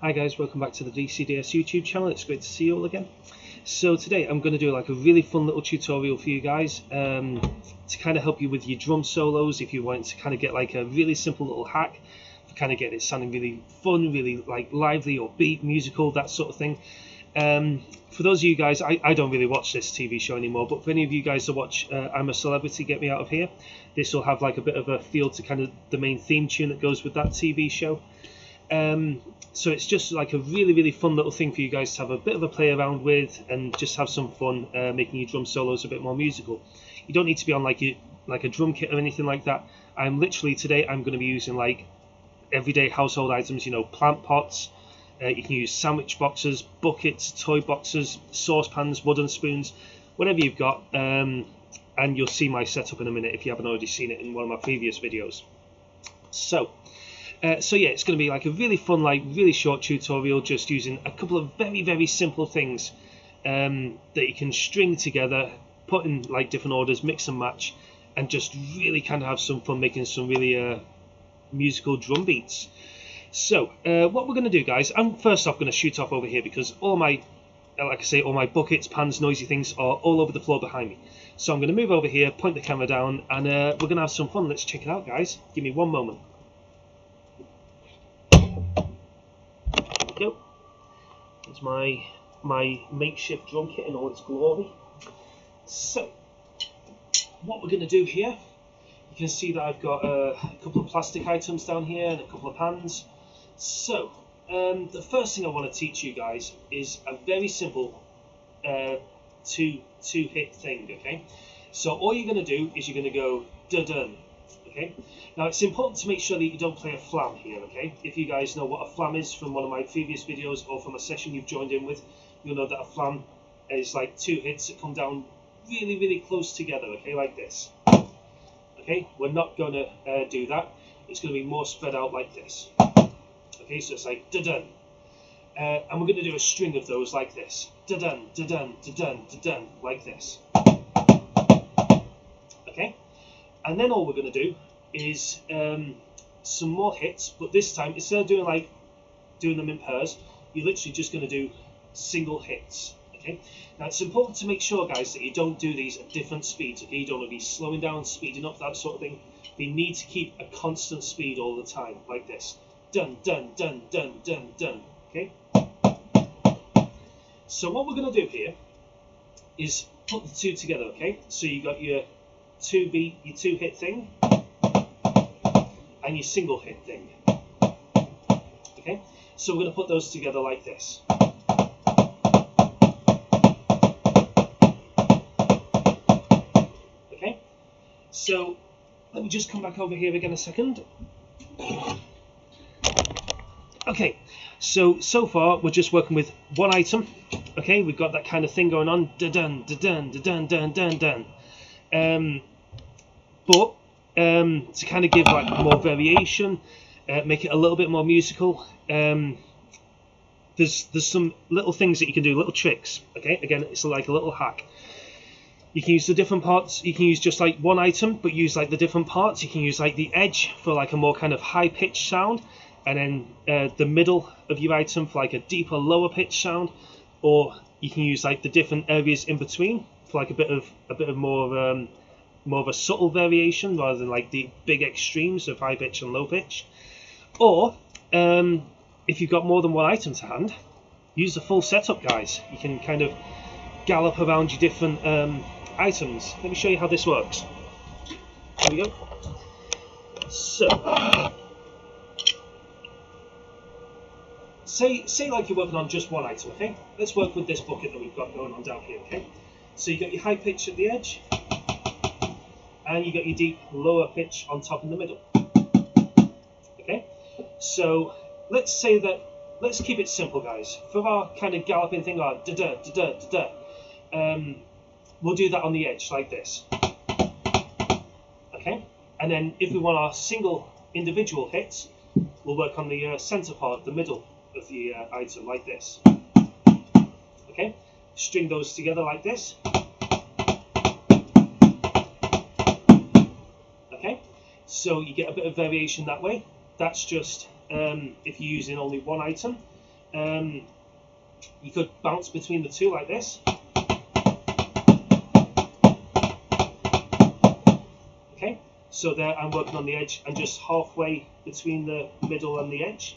Hi guys, welcome back to the DCDS YouTube channel. It's great to see you all again. So today I'm going to do like a really fun little tutorial for you guys to kind of help you with your drum solos if you want to kind of get like a really simple little hack for kind of getting it sounding really fun, really like lively or beat, musical, that sort of thing. For those of you guys, I don't really watch this TV show anymore, but for any of you guys that watch I'm a Celebrity, Get Me Out of Here, this will have like a bit of a feel to kind of the main theme tune that goes with that TV show. So it's just like a really fun little thing for you guys to have a bit of a play around with and just have some fun making your drum solos a bit more musical. You don't need to be on like a drum kit or anything like that. Today I'm going to be using like everyday household items, you know, plant pots. You can use sandwich boxes, buckets, toy boxes, saucepans, wooden spoons, whatever you've got. And you'll see my setup in a minute if you haven't already seen it in one of my previous videos. So yeah, it's going to be like a really fun, like really short tutorial, just using a couple of very simple things that you can string together, put in like different orders, mix and match, and just really kind of have some fun making some really musical drum beats. So what we're going to do, guys, I'm first off going to shoot off over here because all my, like I say, all my buckets, pans, noisy things are all over the floor behind me. So I'm going to move over here, point the camera down, and we're going to have some fun. Let's check it out, guys. Give me one moment. Go. There's my makeshift drum kit in all its glory. So what we're going to do here, you can see that I've got a couple of plastic items down here and a couple of pans. So the first thing I want to teach you guys is a very simple two hit thing. Okay, so all you're going to do is you're going to go da-dun. Okay. Now it's important to make sure that you don't play a flam here, okay? If you guys know what a flam is from one of my previous videos or from a session you've joined in with, you'll know that a flam is like two hits that come down really close together, okay, like this. Okay, we're not going to do that. It's going to be more spread out like this. Okay, so it's like da-dun. And we're going to do a string of those like this. Da-dun, da-dun, da-dun, da-dun, like this. Okay? And then all we're going to do is some more hits, but this time instead of doing them in pairs, you're literally just going to do single hits. Okay. Now it's important to make sure, guys, that you don't do these at different speeds. Okay, you don't want to be slowing down, speeding up, that sort of thing. You need to keep a constant speed all the time, like this. Dun dun dun dun dun dun. Okay. So what we're going to do here is put the two together. Okay. So you got your two hit thing and your single hit thing. Okay, so we're going to put those together like this. Okay, so let me just come back over here again a second. Okay, so far we're just working with one item. Okay, we've got that kind of thing going on. Da dun da dun da dun dun dun dun. But to kind of give like more variation, make it a little bit more musical, there's some little things that you can do, little tricks. Okay, again, it's like a little hack. You can use the different parts. You can use just like one item, but use like the different parts. You can use like the edge for like a more kind of high pitched sound, and then the middle of your item for like a deeper, lower pitched sound, or you can use like the different areas in between for like a bit of more of a subtle variation rather than like the big extremes of high pitch and low pitch. Or if you've got more than one item to hand, use the full setup, guys. You can kind of gallop around your different items. Let me show you how this works. There we go. So say like you're working on just one item. Okay, let's work with this bucket that we've got going on down here. Okay, so you got your high pitch at the edge, and you got your deep lower pitch on top in the middle. Okay, so let's keep it simple, guys. For our kind of galloping thing, our da da da da da, we'll do that on the edge like this. Okay, and then if we want our single individual hits, we'll work on the center part, the middle of the item like this. Okay, string those together like this. Okay, so you get a bit of variation that way. That's just if you're using only one item. You could bounce between the two like this. Okay, so there I'm working on the edge and just halfway between the middle and the edge.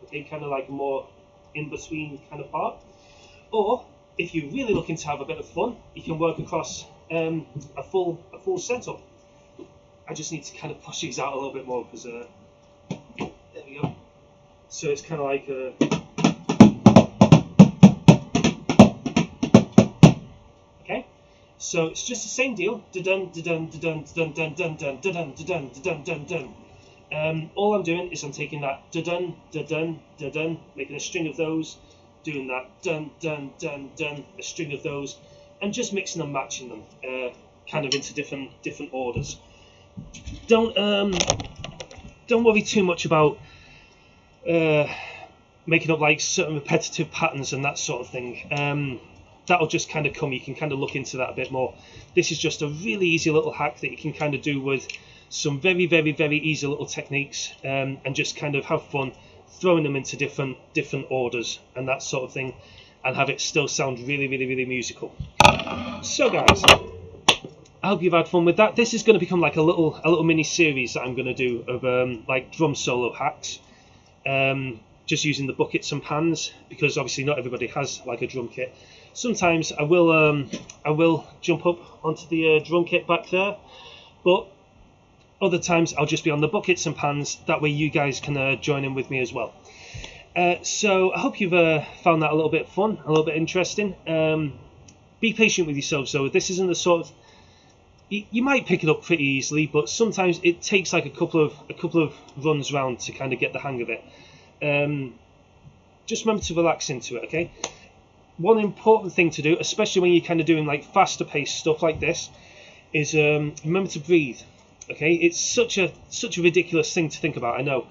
Okay, kind of like more in between kind of part. Or if you're really looking to have a bit of fun, you can work across a full setup. I just need to kind of push these out a little bit more because there we go. So it's kind of like okay. So it's just the same deal. All I'm doing is I'm taking that da-dun, da-dun, da-dun, making a string of those, doing that dun, dun, dun, dun, a string of those, and just mixing and matching them, kind of into different orders. Don't worry too much about making up like certain repetitive patterns and that sort of thing. That'll just kind of come. You can kind of look into that a bit more. This is just a really easy little hack that you can kind of do with some very easy little techniques, and just kind of have fun throwing them into different orders and that sort of thing, and have it still sound really musical. So guys, I hope you've had fun with that. This is going to become like a little mini series that I'm going to do of like drum solo hacks, just using the buckets and pans, because obviously not everybody has like a drum kit. Sometimes I will jump up onto the drum kit back there, but other times I'll just be on the buckets and pans. That way you guys can join in with me as well. So I hope you've found that a little bit fun, a little bit interesting. Be patient with yourselves though. This isn't the sort of, you might pick it up pretty easily, but sometimes it takes like a couple of runs round to kind of get the hang of it. Just remember to relax into it, okay? One important thing to do, especially when you're kind of doing like faster paced stuff like this, is remember to breathe. Okay, it's such a ridiculous thing to think about, I know,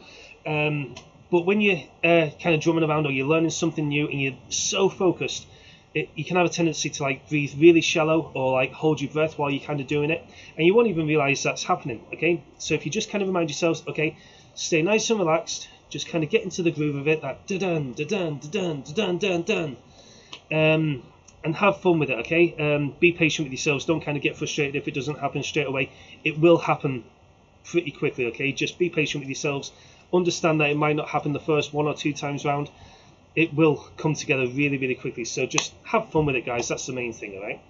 but when you're kind of drumming around or you're learning something new and you're so focused, you can have a tendency to like breathe really shallow or like hold your breath while you're kind of doing it, and you won't even realize that's happening. Okay, so if you just kind of remind yourselves, okay, stay nice and relaxed, just kind of get into the groove of it, that da-dun, da-dun, da-dun, da-dun, dun, dun. And have fun with it, okay? Be patient with yourselves. Don't kind of get frustrated if it doesn't happen straight away. It will happen pretty quickly, okay? Just be patient with yourselves. Understand that it might not happen the first 1 or 2 times round. It will come together really quickly. So just have fun with it, guys. That's the main thing, all right?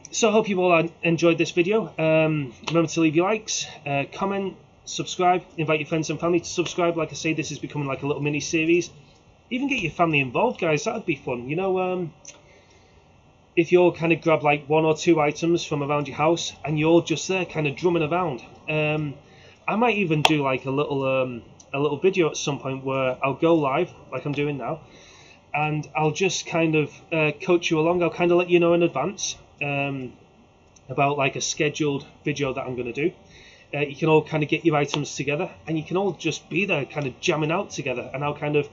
So I hope you all enjoyed this video. Remember to leave your likes, comment, subscribe, invite your friends and family to subscribe. Like I say, this is becoming like a little mini series. Even get your family involved, guys. That would be fun. You know, if you all kind of grab like 1 or 2 items from around your house and you're just there kind of drumming around. I might even do like a little video at some point where I'll go live like I'm doing now, and I'll just kind of coach you along. I'll kind of let you know in advance about like a scheduled video that I'm going to do. You can all kind of get your items together and you can all just be there kind of jamming out together, and I'll kind of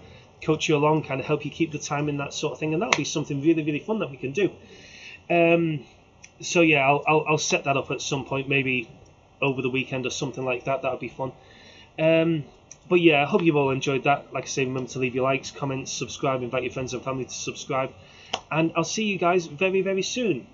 coach you along, kind of help you keep the time in, that sort of thing, and that'll be something really fun that we can do. So yeah, I'll set that up at some point, maybe over the weekend or something like that. That'll be fun. But yeah, I hope you've all enjoyed that. Like I say, remember to leave your likes, comments, subscribe, invite your friends and family to subscribe, and I'll see you guys very soon.